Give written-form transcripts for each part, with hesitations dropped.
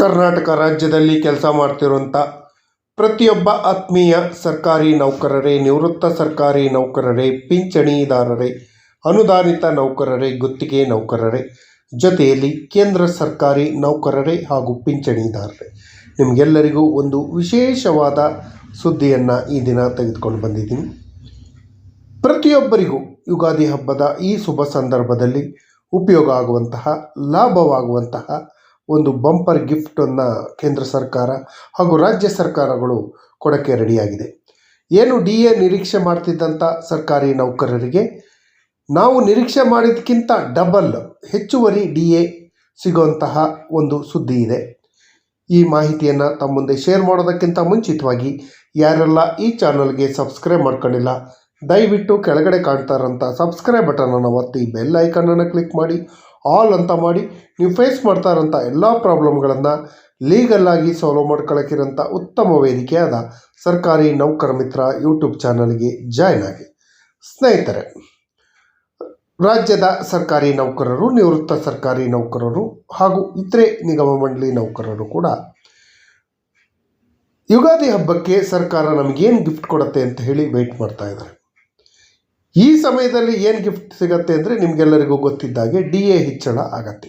ಕರ್ನಾಟಕ ರಾಜ್ಯದಲ್ಲಿ ಕೆಲಸ ಮಾಡ್ತಿರುವಂಥ ಪ್ರತಿಯೊಬ್ಬ ಆತ್ಮೀಯ ಸರ್ಕಾರಿ ನೌಕರರೇ, ನಿವೃತ್ತ ಸರ್ಕಾರಿ ನೌಕರರೇ, ಪಿಂಚಣಿದಾರರೇ, ಅನುದಾನಿತ ನೌಕರರೇ, ಗುತ್ತಿಗೆ ನೌಕರರೇ, ಜೊತೆಯಲ್ಲಿ ಕೇಂದ್ರ ಸರ್ಕಾರಿ ನೌಕರರೇ ಹಾಗೂ ಪಿಂಚಣಿದಾರರೇ, ನಿಮಗೆಲ್ಲರಿಗೂ ಒಂದು ವಿಶೇಷವಾದ ಸುದ್ದಿಯನ್ನು ಈ ದಿನ ತೆಗೆದುಕೊಂಡು ಬಂದಿದ್ದೀನಿ. ಪ್ರತಿಯೊಬ್ಬರಿಗೂ ಯುಗಾದಿ ಹಬ್ಬದ ಈ ಶುಭ ಸಂದರ್ಭದಲ್ಲಿ ಉಪಯೋಗ ಆಗುವಂತಹ, ಲಾಭವಾಗುವಂತಹ ಒಂದು ಬಂಪರ್ ಗಿಫ್ಟನ್ನು ಕೇಂದ್ರ ಸರ್ಕಾರ ಹಾಗೂ ರಾಜ್ಯ ಸರ್ಕಾರಗಳು ಕೊಡೋಕ್ಕೆ ರೆಡಿಯಾಗಿದೆ. ಏನು DA ನಿರೀಕ್ಷೆ ಮಾಡ್ತಿದ್ದಂಥ ಸರ್ಕಾರಿ ನೌಕರರಿಗೆ ನಾವು ನಿರೀಕ್ಷೆ ಮಾಡಿದ್ದಕ್ಕಿಂತ ಡಬಲ್ ಹೆಚ್ಚುವರಿ DA ಸಿಗುವಂತಹ ಒಂದು ಸುದ್ದಿ ಇದೆ. ಈ ಮಾಹಿತಿಯನ್ನು ತಮ್ಮ ಮುಂದೆ ಶೇರ್ ಮಾಡೋದಕ್ಕಿಂತ ಮುಂಚಿತವಾಗಿ ಯಾರೆಲ್ಲ ಈ ಚಾನಲ್ಗೆ ಸಬ್ಸ್ಕ್ರೈಬ್ ಮಾಡ್ಕೊಂಡಿಲ್ಲ, ದಯವಿಟ್ಟು ಕೆಳಗಡೆ ಕಾಣ್ತಾ ಇರೋಂಥ ಸಬ್ಸ್ಕ್ರೈಬ್ ಬಟನನ್ನು ಒತ್ತಿ ಬೆಲ್ ಐಕನನ್ನು ಕ್ಲಿಕ್ ಮಾಡಿ ಆಲ್ ಅಂತ ಮಾಡಿ ನೀವು ಫೇಸ್ ಮಾಡ್ತಾ ಇರೋಂಥ ಎಲ್ಲ ಪ್ರಾಬ್ಲಮ್ಗಳನ್ನು ಲೀಗಲ್ಲಾಗಿ ಸಾಲ್ವ್ ಮಾಡ್ಕೊಳ್ಳೋಕ್ಕಿರೋಂಥ ಉತ್ತಮ ವೇದಿಕೆಯಾದ ಸರ್ಕಾರಿ ನೌಕರ ಮಿತ್ರ ಯೂಟ್ಯೂಬ್ ಚಾನಲ್ಗೆ ಜಾಯ್ನ್ ಆಗಿ. ಸ್ನೇಹಿತರೆ, ರಾಜ್ಯದ ಸರ್ಕಾರಿ ನೌಕರರು, ನಿವೃತ್ತ ಸರ್ಕಾರಿ ನೌಕರರು ಹಾಗೂ ಇತರೆ ನಿಗಮ ಮಂಡಳಿ ನೌಕರರು ಕೂಡ ಯುಗಾದಿ ಹಬ್ಬಕ್ಕೆ ಸರ್ಕಾರ ನಮಗೇನು ಗಿಫ್ಟ್ ಕೊಡುತ್ತೆ ಅಂತ ಹೇಳಿ ವೆಯ್ಟ್ ಮಾಡ್ತಾ ಇದ್ದಾರೆ. ಈ ಸಮಯದಲ್ಲಿ ಏನು ಗಿಫ್ಟ್ ಸಿಗತ್ತೆ ಅಂದರೆ ನಿಮಗೆಲ್ಲರಿಗೂ ಗೊತ್ತಿದ್ದಾಗೆ DA ಹೆಚ್ಚಳ ಆಗತ್ತೆ.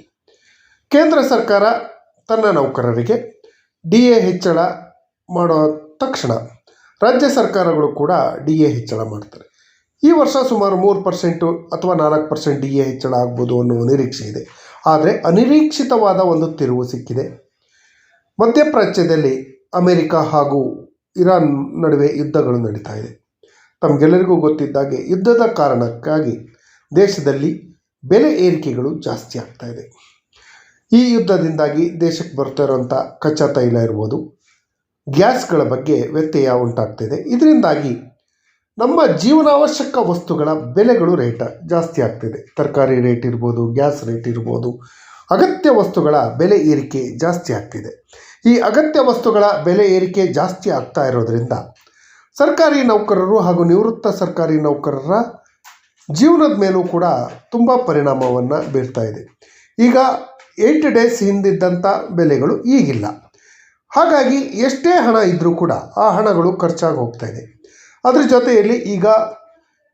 ಕೇಂದ್ರ ಸರ್ಕಾರ ತನ್ನ ನೌಕರರಿಗೆ DA ಹೆಚ್ಚಳ ಮಾಡೋ ತಕ್ಷಣ ರಾಜ್ಯ ಸರ್ಕಾರಗಳು ಕೂಡ DA ಹೆಚ್ಚಳ ಮಾಡ್ತಾರೆ. ಈ ವರ್ಷ ಸುಮಾರು 3% ಅಥವಾ 4% DA ಹೆಚ್ಚಳ ಆಗ್ಬೋದು ಅನ್ನೋ ನಿರೀಕ್ಷೆ ಇದೆ. ಆದರೆ ಅನಿರೀಕ್ಷಿತವಾದ ಒಂದು ತಿರುವು ಸಿಕ್ಕಿದೆ. ಮಧ್ಯಪ್ರಾಚ್ಯದಲ್ಲಿ ಅಮೆರಿಕ ಹಾಗೂ ಇರಾನ್ ನಡುವೆ ಯುದ್ಧಗಳು ನಡೀತಾ ಇದೆ. ತಮಗೆಲ್ಲರಿಗೂ ಗೊತ್ತಿದ್ದಾಗೆ ಯುದ್ಧದ ಕಾರಣಕ್ಕಾಗಿ ದೇಶದಲ್ಲಿ ಬೆಲೆ ಏರಿಕೆಗಳು ಜಾಸ್ತಿ ಆಗ್ತಾ ಇದೆ. ಈ ಯುದ್ಧದಿಂದಾಗಿ ದೇಶಕ್ಕೆ ಬರ್ತಾ ಇರೋಂಥ ಕಚ್ಚಾ ತೈಲ ಇರ್ಬೋದು, ಗ್ಯಾಸ್ಗಳ ಬಗ್ಗೆ ವ್ಯತ್ಯಯ ಉಂಟಾಗ್ತಿದೆ. ಇದರಿಂದಾಗಿ ನಮ್ಮ ಜೀವನಾವಶ್ಯಕ ವಸ್ತುಗಳ ಬೆಲೆಗಳು ರೇಟ್ ಜಾಸ್ತಿ ಆಗ್ತಿದೆ. ತರಕಾರಿ ರೇಟ್ ಇರ್ಬೋದು, ಗ್ಯಾಸ್ ರೇಟ್ ಇರ್ಬೋದು, ಅಗತ್ಯ ವಸ್ತುಗಳ ಬೆಲೆ ಏರಿಕೆ ಜಾಸ್ತಿ ಆಗ್ತಿದೆ. ಈ ಅಗತ್ಯ ವಸ್ತುಗಳ ಬೆಲೆ ಏರಿಕೆ ಜಾಸ್ತಿ ಆಗ್ತಾ ಇರೋದ್ರಿಂದ ಸರ್ಕಾರಿ ನೌಕರರು ಹಾಗೂ ನಿವೃತ್ತ ಸರ್ಕಾರಿ ನೌಕರರ ಜೀವನದ ಮೇಲೂ ಕೂಡ ತುಂಬ ಪರಿಣಾಮವನ್ನು ಬೀರ್ತಾ ಇದೆ. ಈಗ 8 ಡೇಸ್ ಹಿಂದಿದ್ದಂಥ ಬೆಲೆಗಳು ಈಗಿಲ್ಲ. ಹಾಗಾಗಿ ಎಷ್ಟೇ ಹಣ ಇದ್ದರೂ ಕೂಡ ಆ ಹಣಗಳು ಖರ್ಚಾಗಿ ಹೋಗ್ತಾ ಇದೆ. ಅದ್ರ ಜೊತೆಯಲ್ಲಿ ಈಗ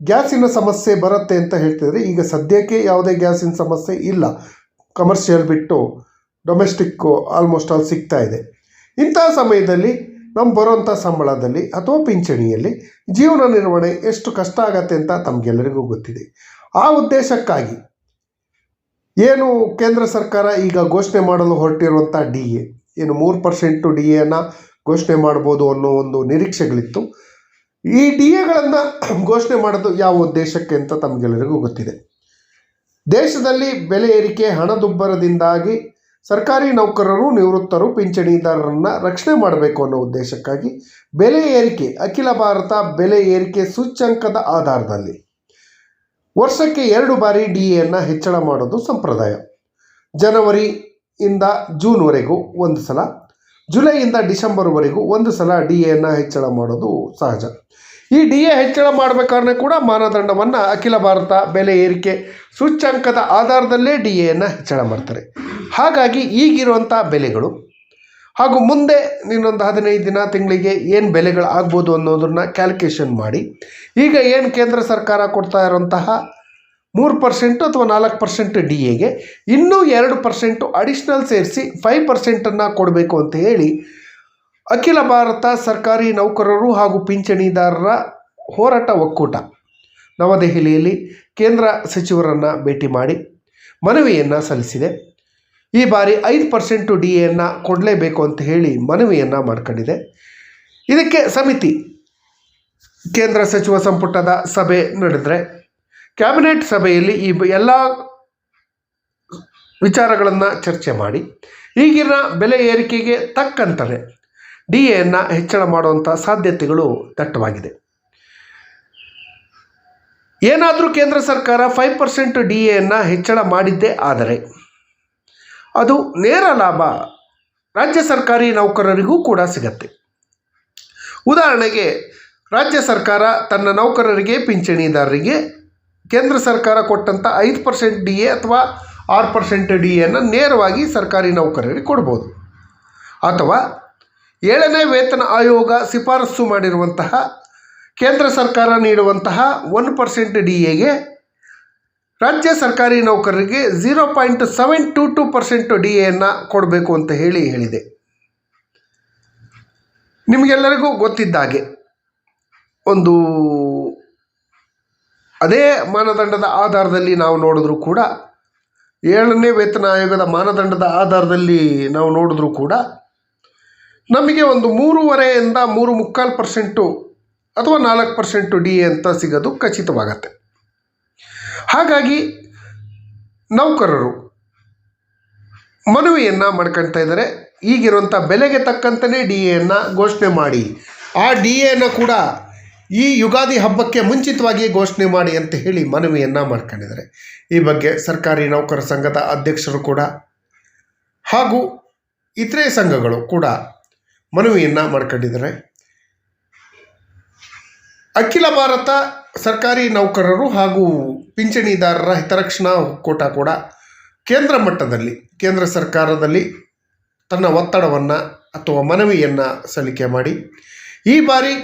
ಗ್ಯಾಸಿನ ಸಮಸ್ಯೆ ಬರುತ್ತೆ ಅಂತ ಹೇಳ್ತಿದ್ರೆ, ಈಗ ಸದ್ಯಕ್ಕೆ ಯಾವುದೇ ಗ್ಯಾಸಿನ ಸಮಸ್ಯೆ ಇಲ್ಲ. ಕಮರ್ಷಿಯಲ್ ಬಿಟ್ಟು ಡೊಮೆಸ್ಟಿಕ್ಕು ಆಲ್ಮೋಸ್ಟ್ ಆಲ್ ಸಿಗ್ತಾ ಇದೆ. ಇಂತಹ ಸಮಯದಲ್ಲಿ ನಮ್ಮ ಬರೋಂಥ ಸಂಬಳದಲ್ಲಿ ಅಥವಾ ಪಿಂಚಣಿಯಲ್ಲಿ ಜೀವನ ನಿರ್ವಹಣೆ ಎಷ್ಟು ಕಷ್ಟ ಆಗತ್ತೆ ಅಂತ ತಮಗೆಲ್ಲರಿಗೂ ಗೊತ್ತಿದೆ. ಆ ಉದ್ದೇಶಕ್ಕಾಗಿ ಏನು ಕೇಂದ್ರ ಸರ್ಕಾರ ಈಗ ಘೋಷಣೆ ಮಾಡಲು ಹೊರಟಿರುವಂಥ DA, ಏನು 3% DAಯನ್ನು ಘೋಷಣೆ ಮಾಡ್ಬೋದು ಅನ್ನೋ ಒಂದು ನಿರೀಕ್ಷೆಗಳಿತ್ತು. ಈ DAಗಳನ್ನು ಘೋಷಣೆ ಮಾಡೋದು ಯಾವ ಉದ್ದೇಶಕ್ಕೆ ಅಂತ ತಮಗೆಲ್ಲರಿಗೂ ಗೊತ್ತಿದೆ. ದೇಶದಲ್ಲಿ ಬೆಲೆ ಏರಿಕೆ, ಹಣದುಬ್ಬರದಿಂದಾಗಿ ಸರ್ಕಾರಿ ನೌಕರರು, ನಿವೃತ್ತರು, ಪಿಂಚಣಿದಾರರನ್ನು ರಕ್ಷಣೆ ಮಾಡಬೇಕು ಅನ್ನೋ ಉದ್ದೇಶಕ್ಕಾಗಿ ಬೆಲೆ ಏರಿಕೆ, ಅಖಿಲ ಭಾರತ ಬೆಲೆ ಏರಿಕೆ ಸೂಚ್ಯಂಕದ ಆಧಾರದಲ್ಲಿ ವರ್ಷಕ್ಕೆ 2 ಬಾರಿ DAಯನ್ನು ಹೆಚ್ಚಳ ಮಾಡೋದು ಸಂಪ್ರದಾಯ. ಜನವರಿಯಿಂದ ಜೂನ್ವರೆಗೂ ಒಂದು ಸಲ, ಜುಲೈಯಿಂದ ಡಿಸೆಂಬರ್ವರೆಗೂ ಒಂದು ಸಲ DAಯನ್ನು ಹೆಚ್ಚಳ ಮಾಡೋದು ಸಹಜ. ಈ DA ಹೆಚ್ಚಳ ಮಾಡಬೇಕಾದ್ರೆ ಕೂಡ ಮಾನದಂಡವನ್ನು ಅಖಿಲ ಭಾರತ ಬೆಲೆ ಏರಿಕೆ ಸೂಚ್ಯಂಕದ ಆಧಾರದಲ್ಲೇ DAಯನ್ನು ಹೆಚ್ಚಳ ಮಾಡ್ತಾರೆ. ಹಾಗಾಗಿ ಈಗಿರುವಂಥ ಬೆಲೆಗಳು ಹಾಗೂ ಮುಂದೆ ಇನ್ನೊಂದು 15 ದಿನ, ತಿಂಗಳಿಗೆ ಏನು ಬೆಲೆಗಳು ಆಗ್ಬೋದು ಅನ್ನೋದನ್ನು ಕ್ಯಾಲ್ಕುಲೇಷನ್ ಮಾಡಿ, ಈಗ ಏನು ಕೇಂದ್ರ ಸರ್ಕಾರ ಕೊಡ್ತಾ ಇರೋಂತಹ 3% ಅಥವಾ 4% DAಗೆ ಇನ್ನೂ 2% ಅಡಿಷ್ನಲ್ ಸೇರಿಸಿ 5%ಅನ್ನು ಕೊಡಬೇಕು ಅಂತ ಹೇಳಿ ಅಖಿಲ ಭಾರತ ಸರ್ಕಾರಿ ನೌಕರರು ಹಾಗೂ ಪಿಂಚಣಿದಾರರ ಹೋರಾಟ ಒಕ್ಕೂಟ ನವದೆಹಲಿಯಲ್ಲಿ ಕೇಂದ್ರ ಸಚಿವರನ್ನು ಭೇಟಿ ಮಾಡಿ ಮನವಿಯನ್ನು ಸಲ್ಲಿಸಿದೆ. ಈ ಬಾರಿ 5% DAಯನ್ನು ಕೊಡಲೇಬೇಕು ಅಂತ ಹೇಳಿ ಮನವಿಯನ್ನು ಮಾಡ್ಕೊಂಡಿದೆ. ಇದಕ್ಕೆ ಸಮಿತಿ, ಕೇಂದ್ರ ಸಚಿವ ಸಂಪುಟದ ಸಭೆ ನಡೆದರೆ ಕ್ಯಾಬಿನೆಟ್ ಸಭೆಯಲ್ಲಿ ಈ ಎಲ್ಲ ವಿಚಾರಗಳನ್ನು ಚರ್ಚೆ ಮಾಡಿ ಈಗಿನ ಬೆಲೆ ಏರಿಕೆಗೆ ತಕ್ಕಂತೆ DAಯನ್ನು ಹೆಚ್ಚಳ ಮಾಡುವಂಥ ಸಾಧ್ಯತೆಗಳು ದಟ್ಟವಾಗಿದೆ. ಏನಾದರೂ ಕೇಂದ್ರ ಸರ್ಕಾರ 5% DAಯನ್ನು ಹೆಚ್ಚಳ ಮಾಡಿದ್ದೇ ಆದರೆ ಅದು ನೇರ ಲಾಭ ರಾಜ್ಯ ಸರ್ಕಾರಿ ನೌಕರರಿಗೂ ಕೂಡ ಸಿಗತ್ತೆ. ಉದಾಹರಣೆಗೆ, ರಾಜ್ಯ ಸರ್ಕಾರ ತನ್ನ ನೌಕರರಿಗೆ, ಪಿಂಚಣಿದಾರರಿಗೆ ಕೇಂದ್ರ ಸರ್ಕಾರ ಕೊಟ್ಟಂಥ 5% DA ಅಥವಾ 6% DAಯನ್ನು ನೇರವಾಗಿ ಸರ್ಕಾರಿ ನೌಕರರಿಗೆ ಕೊಡ್ಬೋದು. ಅಥವಾ 7ನೇ ವೇತನ ಆಯೋಗ ಶಿಫಾರಸು ಮಾಡಿರುವಂತಹ ಕೇಂದ್ರ ಸರ್ಕಾರ ನೀಡುವಂತಹ 1% DAಗೆ ರಾಜ್ಯ ಸರ್ಕಾರಿ ನೌಕರರಿಗೆ 0.722% DAಯನ್ನು ಕೊಡಬೇಕು ಅಂತ ಹೇಳಿದೆ. ನಿಮಗೆಲ್ಲರಿಗೂ ಗೊತ್ತಿದ್ದಾಗೆ ಒಂದು ಅದೇ ಮಾನದಂಡದ ಆಧಾರದಲ್ಲಿ ನಾವು ನೋಡಿದ್ರೂ ಕೂಡ 7ನೇ ವೇತನ ಆಯೋಗದ ಮಾನದಂಡದ ಆಧಾರದಲ್ಲಿ ನಾವು ನೋಡಿದ್ರೂ ಕೂಡ ನಮಗೆ ಒಂದು 3.5% 3.25% ಅಥವಾ 4% DA ಅಂತ ಸಿಗೋದು ಖಚಿತವಾಗತ್ತೆ. ಹಾಗಾಗಿ ನೌಕರರು ಮನವಿಯನ್ನು ಮಾಡ್ಕೊಳ್ತಾ ಇದ್ದಾರೆ, ಈಗಿರುವಂಥ ಬೆಲೆಗೆ ತಕ್ಕಂತೆಯೇ DAಯನ್ನು ಘೋಷಣೆ ಮಾಡಿ, ಆ DAಯನ್ನು ಕೂಡ ಈ ಯುಗಾದಿ ಹಬ್ಬಕ್ಕೆ ಮುಂಚಿತವಾಗಿ ಘೋಷಣೆ ಮಾಡಿ ಅಂತ ಹೇಳಿ ಮನವಿಯನ್ನು ಮಾಡ್ಕೊಂಡಿದ್ದಾರೆ. ಈ ಬಗ್ಗೆ ಸರ್ಕಾರಿ ನೌಕರ ಸಂಘದ ಅಧ್ಯಕ್ಷರು ಕೂಡ ಹಾಗೂ ಇತರೆ ಸಂಘಗಳು ಕೂಡ ಮನವಿಯನ್ನು ಮಾಡ್ಕೊಂಡಿದ್ದಾರೆ. ಅಖಿಲ ಭಾರತ ಸರ್ಕಾರಿ ನೌಕರರು ಹಾಗೂ ಪಿಂಚಣಿದಾರರ ಹಿತರಕ್ಷಣಾ ಒಕ್ಕೂಟ ಕೂಡ ಕೇಂದ್ರ ಮಟ್ಟದಲ್ಲಿ ಕೇಂದ್ರ ಸರ್ಕಾರದಲ್ಲಿ ತನ್ನ ಒತ್ತಡವನ್ನು ಅಥವಾ ಮನವಿಯನ್ನು ಸಲ್ಲಿಕೆ ಮಾಡಿ ಈ ಬಾರಿ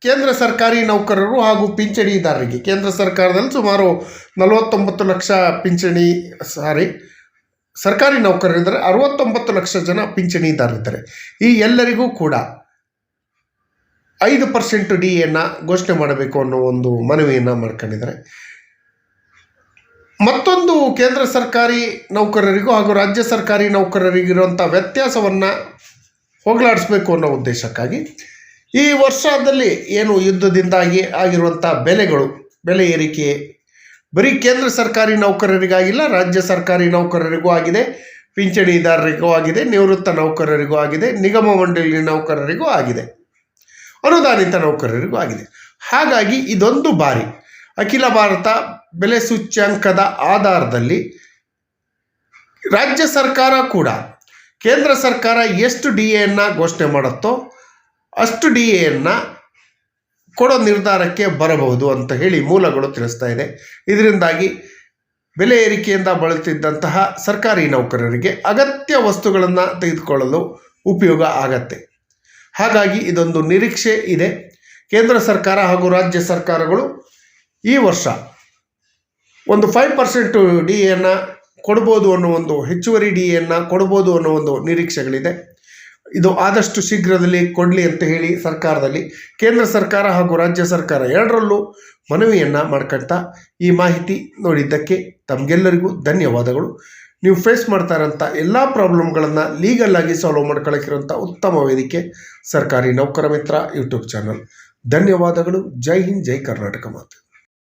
ಕೇಂದ್ರ ಸರ್ಕಾರಿ ನೌಕರರು ಹಾಗೂ ಪಿಂಚಣಿದಾರರಿಗೆ ಕೇಂದ್ರ ಸರ್ಕಾರದಲ್ಲಿ ಸುಮಾರು 49 ಲಕ್ಷ ಸರ್ಕಾರಿ ನೌಕರರಿದ್ದಾರೆ, 69 ಲಕ್ಷ ಜನ ಪಿಂಚಣಿದಾರರಿದ್ದಾರೆ. ಈ ಎಲ್ಲರಿಗೂ ಕೂಡ 5% DAಯನ್ನು ಘೋಷಣೆ ಮಾಡಬೇಕು ಅನ್ನೋ ಒಂದು ಮನವಿಯನ್ನು ಮಾಡ್ಕೊಂಡಿದ್ದಾರೆ. ಮತ್ತೊಂದು ಕೇಂದ್ರ ಸರ್ಕಾರಿ ನೌಕರರಿಗೂ ಹಾಗೂ ರಾಜ್ಯ ಸರ್ಕಾರಿ ನೌಕರರಿಗಿರುವಂಥ ವ್ಯತ್ಯಾಸವನ್ನು ಹೋಗಲಾಡಿಸಬೇಕು ಅನ್ನೋ ಉದ್ದೇಶಕ್ಕಾಗಿ ಈ ವರ್ಷದಲ್ಲಿ ಏನು ಯುದ್ಧದಿಂದಾಗಿ ಆಗಿರುವಂಥ ಬೆಲೆ ಏರಿಕೆ ಬರೀ ಕೇಂದ್ರ ಸರ್ಕಾರಿ ನೌಕರರಿಗಾಗಿಲ್ಲ, ರಾಜ್ಯ ಸರ್ಕಾರಿ ನೌಕರರಿಗೂ ಆಗಿದೆ, ಪಿಂಚಣಿದಾರರಿಗೂ ಆಗಿದೆ, ನಿವೃತ್ತ ನೌಕರರಿಗೂ ಆಗಿದೆ, ನಿಗಮ ಮಂಡಳಿ ನೌಕರರಿಗೂ ಆಗಿದೆ, ಅನುದಾನಿತ ನೌಕರರಿಗೂ ಆಗಿದೆ. ಹಾಗಾಗಿ ಇದೊಂದು ಬಾರಿ ಅಖಿಲ ಭಾರತ ಬೆಲೆ ಸೂಚ್ಯಂಕದ ಆಧಾರದಲ್ಲಿ ರಾಜ್ಯ ಸರ್ಕಾರ ಕೂಡ ಕೇಂದ್ರ ಸರ್ಕಾರ ಎಷ್ಟು DAಯನ್ನು ಘೋಷಣೆ ಮಾಡುತ್ತೋ ಅಷ್ಟು DAಯನ್ನು ಕೊಡೋ ನಿರ್ಧಾರಕ್ಕೆ ಬರಬಹುದು ಅಂತ ಹೇಳಿ ಮೂಲಗಳು ತಿಳಿಸ್ತಾ ಇದೆ. ಇದರಿಂದಾಗಿ ಬೆಲೆ ಏರಿಕೆಯಿಂದ ಬಳಲುತ್ತಿದ್ದಂತಹ ಸರ್ಕಾರಿ ನೌಕರರಿಗೆ ಅಗತ್ಯ ವಸ್ತುಗಳನ್ನು ತೆಗೆದುಕೊಳ್ಳಲು ಉಪಯೋಗ ಆಗತ್ತೆ. ಹಾಗಾಗಿ ಇದೊಂದು ನಿರೀಕ್ಷೆ ಇದೆ. ಕೇಂದ್ರ ಸರ್ಕಾರ ಹಾಗೂ ರಾಜ್ಯ ಸರ್ಕಾರಗಳು ಈ ವರ್ಷ ಒಂದು 5% DAಯನ್ನು ಕೊಡ್ಬೋದು ಅನ್ನೋ ಒಂದು ಹೆಚ್ಚುವರಿ DAಯನ್ನು ಕೊಡ್ಬೋದು ಅನ್ನೋ ಒಂದು ನಿರೀಕ್ಷೆಗಳಿದೆ. ಇದು ಆದಷ್ಟು ಶೀಘ್ರದಲ್ಲಿ ಕೊಡಲಿ ಅಂತ ಹೇಳಿ ಸರ್ಕಾರದಲ್ಲಿ ಕೇಂದ್ರ ಸರ್ಕಾರ ಹಾಗೂ ರಾಜ್ಯ ಸರ್ಕಾರ ಎರಡರಲ್ಲೂ ಮನವಿಯನ್ನು ಮಾಡ್ಕೊಳ್ತಾ ಈ ಮಾಹಿತಿ ನೋಡಿದ್ದಕ್ಕೆ ತಮಗೆಲ್ಲರಿಗೂ ಧನ್ಯವಾದಗಳು. ನೀವು ಫೇಸ್ ಮಾಡ್ತಾ ಇರೋಂಥ ಎಲ್ಲ ಪ್ರಾಬ್ಲಮ್ಗಳನ್ನು ಲೀಗಲ್ ಆಗಿ ಸಾಲ್ವ್ ಮಾಡ್ಕೊಳ್ಳೋಕ್ಕಿರೋಂಥ ಉತ್ತಮ ವೇದಿಕೆ ಸರ್ಕಾರಿ ನೌಕರ ಮಿತ್ರ ಯೂಟ್ಯೂಬ್ ಚಾನಲ್. ಧನ್ಯವಾದಗಳು. ಜೈ ಹಿಂದ್, ಜೈ ಕರ್ನಾಟಕ ಮಾತು.